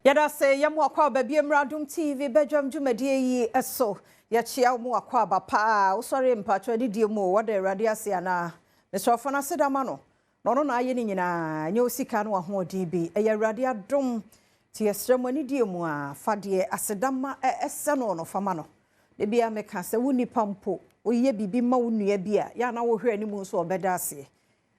Yada say yamu akwa baby Adom TV bedroom dwumadie yi eso ya chia mu akwa ba pa usori mpatwa didie mu wada radio ase ana mesofo na sedama no na aye ni nyina nya osika no ahoodi bi eye radio Adom ti esremani die mu a fade asedama ese no fama no de bia meka se woni pampo oye bibi ma wonua bia ya na wo hwe animu so obeda ase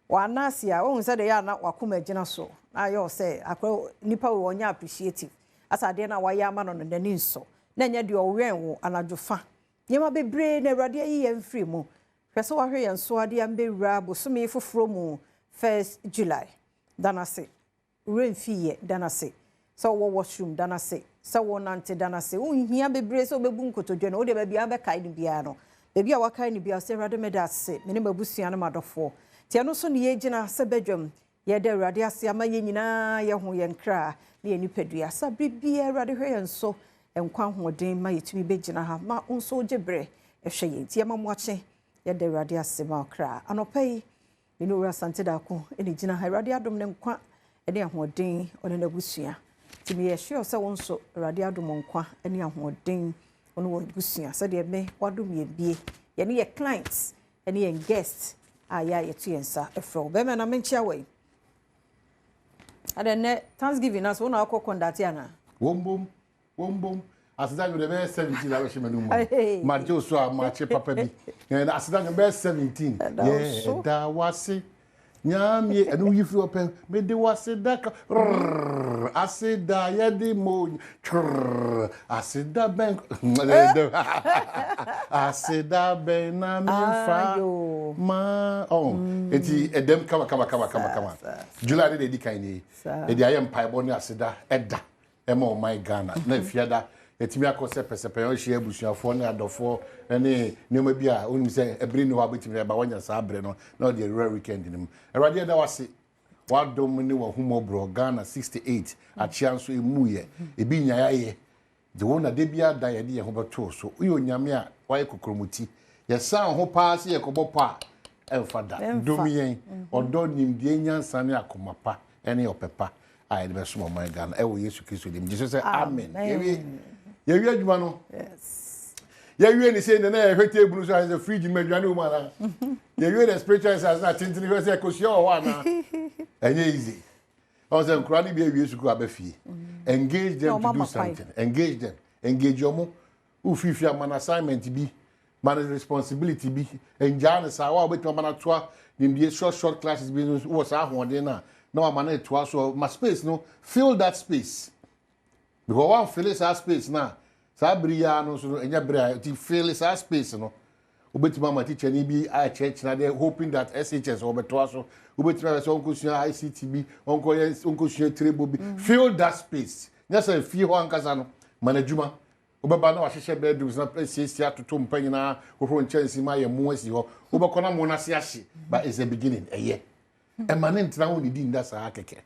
wana ase a ohun se de ya na wakoma agina so ayo say akwa nipa we onya appreciative asade na waye ama no nani nso na nya de owen wo anadwofa nyema bebre na awrade yi ye mfiri mu hwese wa hwe yenso ade ambewura bosome foforo mu 1st July danase remfiye danase so wo washroom danase so wo nante danase unhia bebre so bebu nkotodwe no de ba bia be kai ni bia no bebi a wakai ni bia se awrade medase mene mabusua no madofo ti ano so ne yegina se bedwam ye de awrade ase ama ye nyina ye ho ye nkra na ye nipadua sa bibia awrade hwe yenso enkwa hoden ma yetumi begina ha ma unso gebre ehwe ye ti ama moache ye de awrade ase ma okra anopai inu ura santida ko eni gina ha awrade Adom ne nkwa ene ahoden one na busua ti me ye hwe se wonso awrade Adom nkwa ene ahoden one wo busua se de me wadom ye bie ye ne ye clients ene ye guests aya yetu yensa efro be me na menchia we adene Thanksgiving as one akọ conduct ana wombom asida you be 17 la we shemanu mu ma je so a ma che papa bi na asida you be 17 yeah da wase nyamie enu yifri open me de wase da asida ye de mo asida ben asida ben na mi fa ma eti edem kama July de di kan ni e di ayem paibo ni asida eda ema o my Ghana na fiada etimi akose pesepe o hie abusuafo ne adofo ne nema bi a onim se ebri no abetimi ba wanya sa abre no na the rare weekend nim erade da wase wadom ne wa humobro Ghana 68 achianso emuye ebi nyaye de wona de bia da ye de ye ho beto so uyo nyame a waye kokromuti ye san ho paase ye kobopo a emfada domien odo nimdie nyansa ne akomapa ene opepa I never saw my gun. I will use Christ with him. Jesus said, Amen. You read, Mano? Yes. You really say the name of table as a free Mediano man. You read the spiritual as not into the West Coast, your one. And easy. I was a crowdy baby to grab a fee. Engage them to do something. Engage them. Engage your mo. If you have an assignment to be, man's responsibility be. And Janus, I will wait to Manatua, the short classes business was our one dinner. No, I'm to us so my space no fill that space because one fill that space now sabria no so enya bria to fill that space no obeti mama teacher ni bi a church na they hoping that SHS obeto so obeti na so onkusua ICTB onkusua trebo bi fill that space nya say fie ho ankasa no manajuma obeba na wahehye bedrooms na place atoto mpanyi na ohoro nchansi ma ye mu asi ho obekona mo na se ahye but it's a beginning emanent na woni di nda saa keke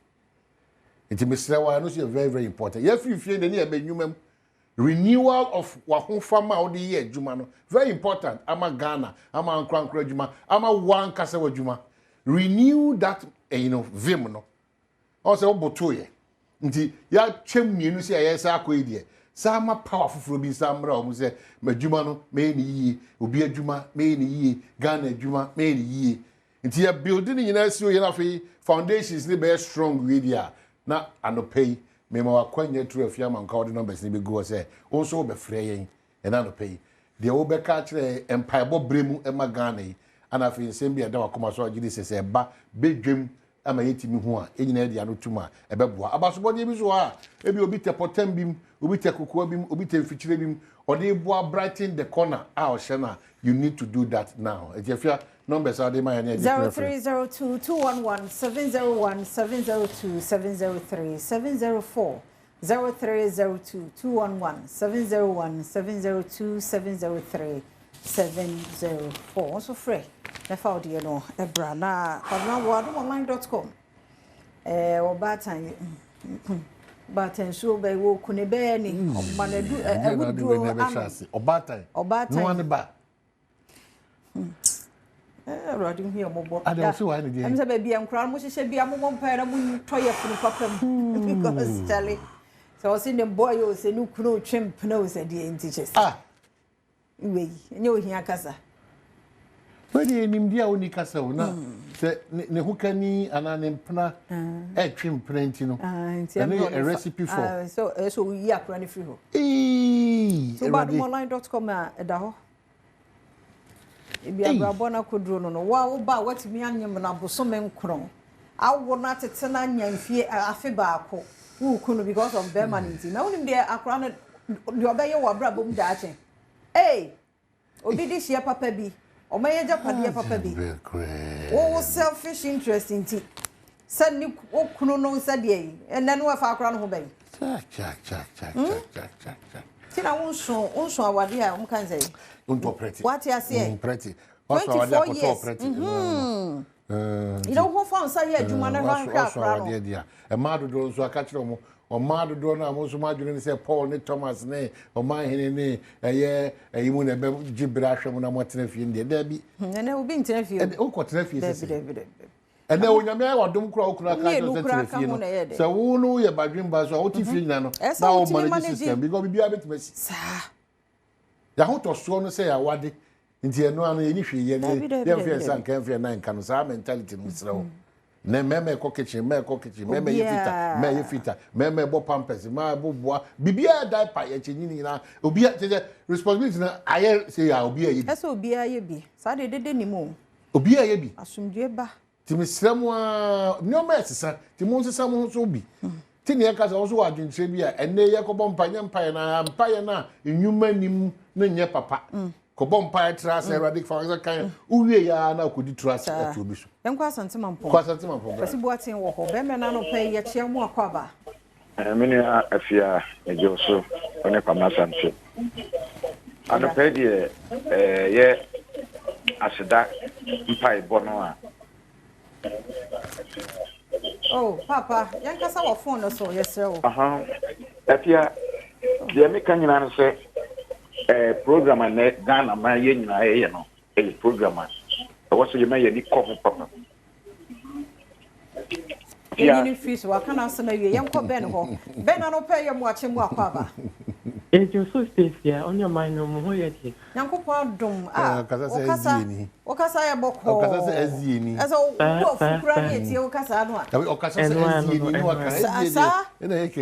enti mesrewa no so very very important ya fifie de ne ya benwumam renewal of wahofama odi ye adwuma no very important ama Ghana ama ankrankra adwuma ama wan kasa wadwuma renew that vim no o se oboto ye nti ya twem mienu se ya sa akoidie sa ma powerful bi sa mra o mu se madwuma no me ni yi obi adwuma me ni yi Ghana adwuma me ni yi nti ya building nyina si o yana fe foundations ni be strong media na anopay me ma wakwanya true afia man ka odi numbers ni be go say also be frɛ yen e na anopay de wo be ka kire empire bo bremu e ma Ghana yi ana fe nsem bi da wakoma so agidi se ba bedwem ama yetimi ho a enyina de anotuma e be boa abaso de bi so a e bi obi te potem bim obi te kokoa bim obi te mfikyire bim odi boa brighten the corner a o hye you need to do that now ejefia numbers are the 0302 211 701 702 703 704 0302 211 701 702 703 704 so free na found you know ebra na online.com obatan batan so be wo kune be ni omanadu ewudu obatan no one ba Rodin here mobo. I don't see why again. I'm say be am kran mo hye bia mo mpa na mo toye funu papam because Charlie So see the boy you say no kuno chimp no say the teachers. We nyo hia kasa. But the Nimdia only kasa na se ne hukani anampna trim prentino. A recipe for. So we are running free ho. So badumonline.com da ho. Ebi abrabona kodro no wa wo ba watimi anyem na bosome nkron. Awo na tete na nyamfie afe baako. Wo kunu because of permanent. Na wonim de akra no de obeye wo abrabom da achen. Obi di share papa bi. Omaye japade papa bi. Oh selfish interest in ti. Said ni okunu no said ye. And then we fa akra no ho ben. Cha. Tina unso awade a kan say. Unto pretty. What you say? Pretty. 24 years. Pretty. You don't ho fa say adwuma na ran hwa akra no. E ma dodo nso aka kire mo. O ma dodo na mo so ma dwene say Paul ne Thomas ne o ma hene ne eye eyimu na be gibra hwem na mo tena fie ndie da bi. Na obi ntena fie. O ko tena fie sese. Ene onyame ya wadom kura okura ka jo tena fie no. Se wo no ye badwin ba so o ti fie nyina no. Na o manage system because bibia betimasi. Sa. Ya ho to so no say ya wade. Nti eno anu ye ni hwe ye ne. Ye fie san kan fie na nka no sa mentality no srewo. Ne meme ko kitchen meme ye fita meme bo pampers ma bo boa bibia diaper ye chenyi na obi responsibility na aye say ya obi aye bi ese obi aye bi sa de ni mo obi aye bi asumdwe ba ti misrem a no ma sesa ti mo sesa mo so bi ti ne ka so wa adwintre bi a enne ye ko bompa nye mpa na enwuma nim na nye papa ko bompa tra se radic fa kan uwie ya na ko di trust atu obi so Yankwa asantema mpo. Kwa asantema mpo. Kasi buatin wo ho. Be me na no pe ye chia mu akwaba. Mini afia ejoso one pamasanse. Ano pe die ye asida mpai bono a. Oh, papa, yanka sa wo phone no so yesre wo. Afia die me kan nyina no se program na Ghana ma ye nyina ye no. Program what's your may be coffee papa? Yeah, fish, what can I say? Young Ben ho. Ben, I don't pay you watching what papa. It's your so safe here on your mind no more yet. Yanko Dum, Okasa Boko, Okasa Ezini, as all granny, Okasa,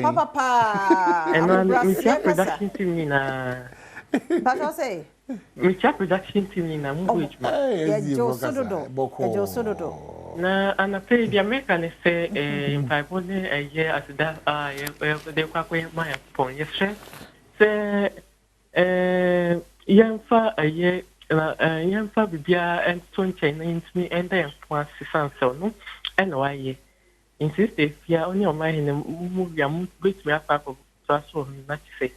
Papa, and production to me now. But I say, we check production to me now. Na anape the American say in Bible a year as that they quite my point. Yes, say young fa a year young fa bibia and 29 me and then once so no and why insist if you are on your mind and move your with me up of so much say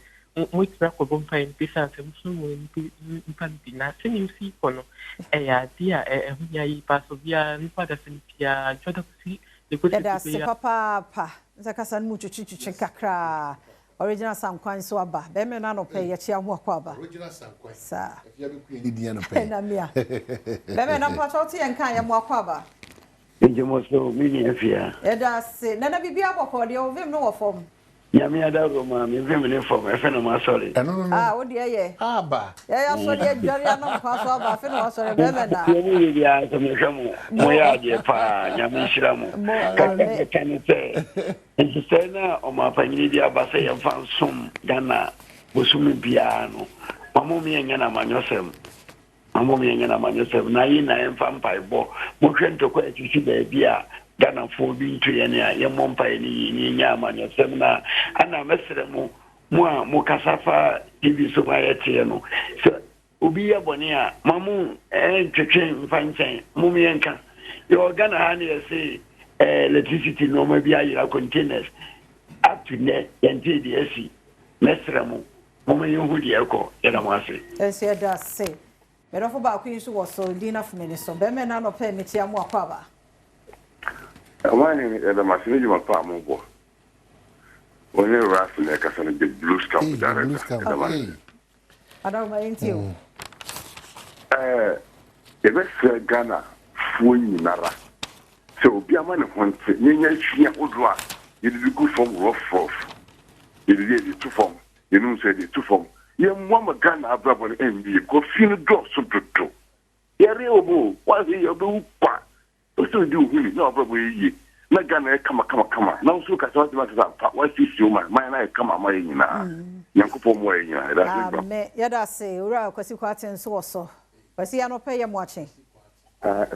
muito na ko bompa en pisa se musumo en pantina se ni si kono dia hunya yi paso via ni pada sentia joda si de ko se papa zakasa mu chuchuchu kakra original sankwan so aba be me na no pe ye chia mu akwa original sankwan sa ya be ku ni dia no pe na mia be me na pato ti en kan ya mu akwa ba Enjemo so mini afia se na bibia boko de o vim no wo fom Yami ada Roma, me vem ne form, e fe no ma sorry. No. Wo de ye. Aba. Ya sorry e dware no kwa so aba fe no sorry be me na. Ye ni dia so me hwemo. Mo ya de pa, nyame hira mo. Kan say. Nti say na o ma panyi dia ba say e fan som Ghana bosumi bia no. Mamo me nya na manyosem. Na yi na en fan paibo. Mo hwento kwa echichi ba bia. Ghana for being to any mompa ni nyama semina ana mesre mo kasafa TV society no so obi ya boni a mamu twetwe mfanchen mum yenka yo Ghana ha ne say electricity no ma bia yira containers up to net yente de asi mesre mo yehu de eko yana mo ase ese da say me do fo ba ku yin so wo so dina fumene so be me na no pe me tia mo akwaba Amani the machine you want to move. Only Raf and Ekasan the blues camp director. I don't mind you. The best Ghana Funi Nara. So be a man of one, Nia Udra, you do good from rough. the two form. You know, say the two form. You mama Ghana Abraham and the coffee drop so to. Yari obo, why he obo pa? So do we no probably na Ghana come. Now so ka so that why see you man na come my na. Yankopon mo yin that's it. Me yada say ura kwasi kwaten so. Kwasi ya no pay ya watching.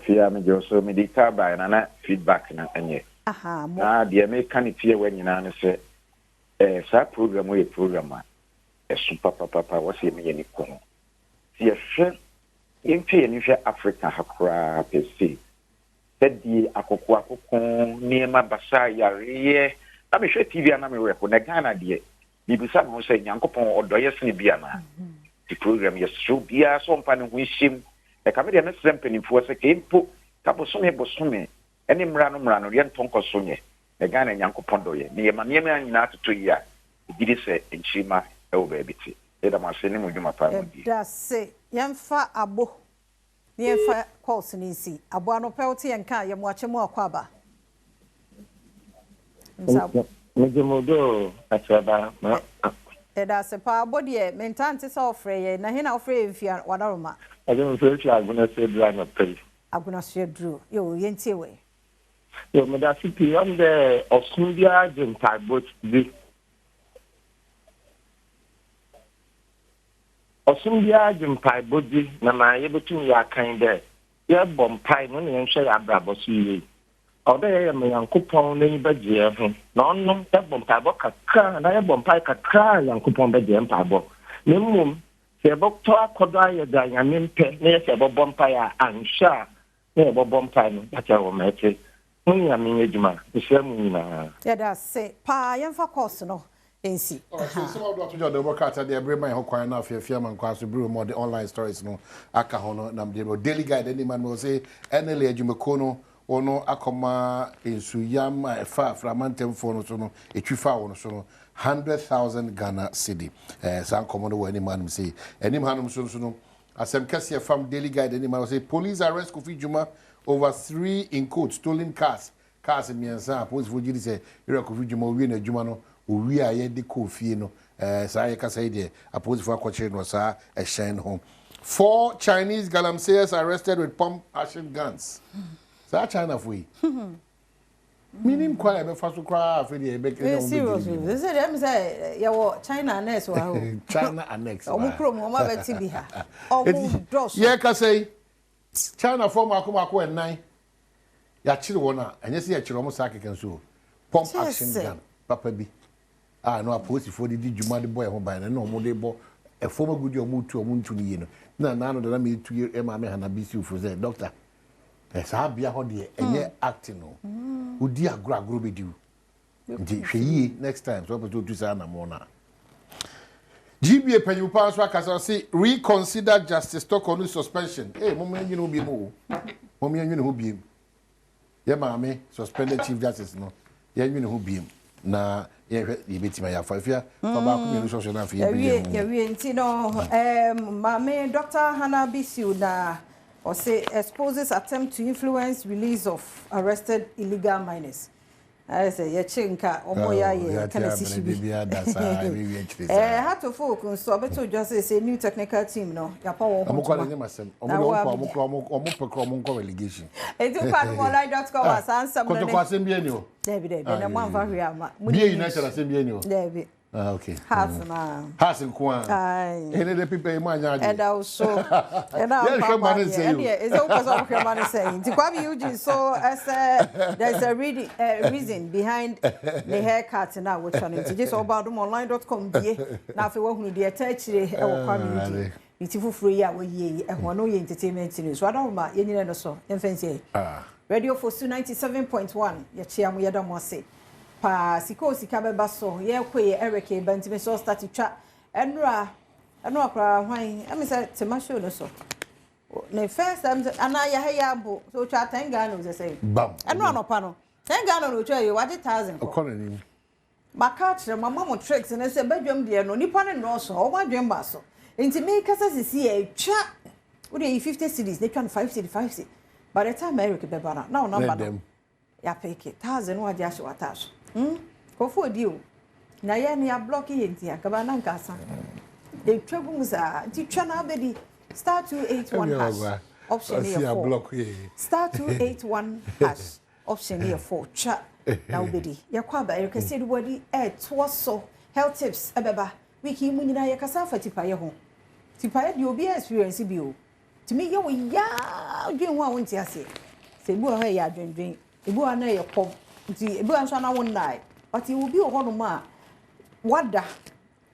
Fia me jo me di ka ba na feedback na enye. Aha mo. Na de me kan tie we nyina no se sa program we program a super papa was ye me ni ko. Si ye hwe Africa hakura pesi. Tedi akoko niema basa yare na me hwe TV na me repo na Ghana de bibisa mo se Nyankopon odoye sene bia na the program yes so bia so mpa ne ho him e ka me de na sempanyfo se kempo ka bosome ene mra no ye ntonko so nye e Ghana Nyankopon doye niema nyina atoto yi a gidi se enchima e wo ba biti e da ma se ne mo dwuma pa mo di da se yemfa abo yemfa calls ni si abo ano pelti enka ye mo ache mo akwaba nsa me demodo asaba ma da se pa abo de mentante so ofre ye na he na ofre mfia wadaroma ade so fi aguna se dra na pe aguna se dru yo yentie we yo me da sipi on the osundia jentai bot di osundia jentai bodi na ma ye betu ya kan de ye bompai no ne nhwe ya brabo so yi oda ye me Yankopon na ni bagie ho na onno ye bompai bo kakra na ye bompai kakra Yankopon bagie mpabo ne mum se bokto akoda ye da nyamempe na ye se bo bompai a ansha na ye bo bompai no acha wo mete munya me ejuma se munyina ya da se pa yemfa course no ensi some of what you do work out there bring my kwan na afia man kwa so bring more the online stories no aka ho no nam de daily guide any man will say enele adwumako no ono akoma ensuyam fa framantem fo no so no etwifa wo no so no 100,000 Ghana cedi san komo no any man say any man so no asem kase from daily guide any man will say police arrest Kofi Juma over 3 in court stolen cars miensa police for jiri say Kofi Juma wi na adwuma no owi aye de Kofi no saa ye kasa ide police for akwache no saa a shine home 4 Chinese galamseyers arrested with pump action guns. Sa China for minim kwa be faso kwa afedi e be kenya serious this is them say ya China annex wa ho China annex omu krom o ma beti bi ha omu dos ye ka say China form akoma enan ya chire wona enye se ya chire omo sa keken so pump action gun papa bi no aposi for di djuma de boy ho ban na omo de bo e form agudi omo tu omo ntu ni no na no na me tu e ma me hana bisi ufo say doctor esa bia ho de enye acting no udi agro be diu ndi hweyi next time so put to say na mo na GBA penyu pa so akasa say reconsider justice talk on suspension mo me nyine obi mo me nyine ho biem ye ma me suspended chief justice no ye nyine ho biem na ye betima ya fafia fa ba ko me so na afia ye wi nti no ma me Dr. Hannah Bisiu na or say exposes attempt to influence release of arrested illegal miners. I say ye chinka omoya ye kana sishibi hato folk so beto just say new technical team no ya pa wo ko le nyasem omo relegation e do pa online.com as answer ko to kwasem bi eni o David na mo anfa hwe ama bi united asem bi eni o David okay has kwa ene de people ma nya and also and now is it because man saying to Kwabi Eugene so as there's a reason behind the haircut now which one it just about online.com die na fe wo hunu de etachire e wo Kwabi Eugene itifu free ya wo ye e ho no ye entertainment news wa don ma ye nyine no so emfancy radio for 97.1 ye chia mo ye da mo se pa siko sika beba so ye kwe Eric Bantime so start twa enra akra hwan am say tema show no so ne first time ana ya ya bo so twa 10 Ghana no say bam enra no pa no 10 Ghana no twa ye wadi 1000 ko ni maka kire mama mo tricks ne say badwam de no nipa ne no so o madwam ba so enti me kasa sisi e twa wo de 50 cities ne twa 5 city 5 city by the time Eric beba na number no ya pick it 1000 wadi asho wataso ko for di o na ye ne ya block ye ntia ka na nkasa e twagum za ti twa na abedi star 281 hash option here 4 star 281 hash option here 4 twa na obedi ya kwa ba e kase everybody to so health tips ebeba wiki mu nyina ye kasa fa tipa ye ho tipa ye di obi experience bi o timi ye wo ya dwen ho a won ti ase se bu ho ya dwen ebu ana ye pop ti ebu anso na won nai but you obi ho no ma wada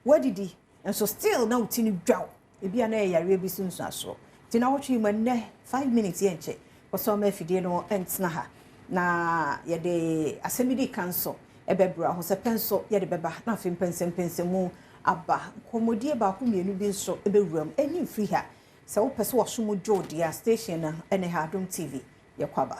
wadidi and so still now tini dwaw ebi ana ye yare bi sunsu aso ti na wotwe ma ne 5 minutes ye nche so ma fidie no entna ha na ye de asemidi kanso ebebra ho se penso ye de beba na afim pensem aba komodie ba ko mienu bi nso ebewuram eni free ha se wo pese wo somo jodia station na ene ha Adom TV ye kwaba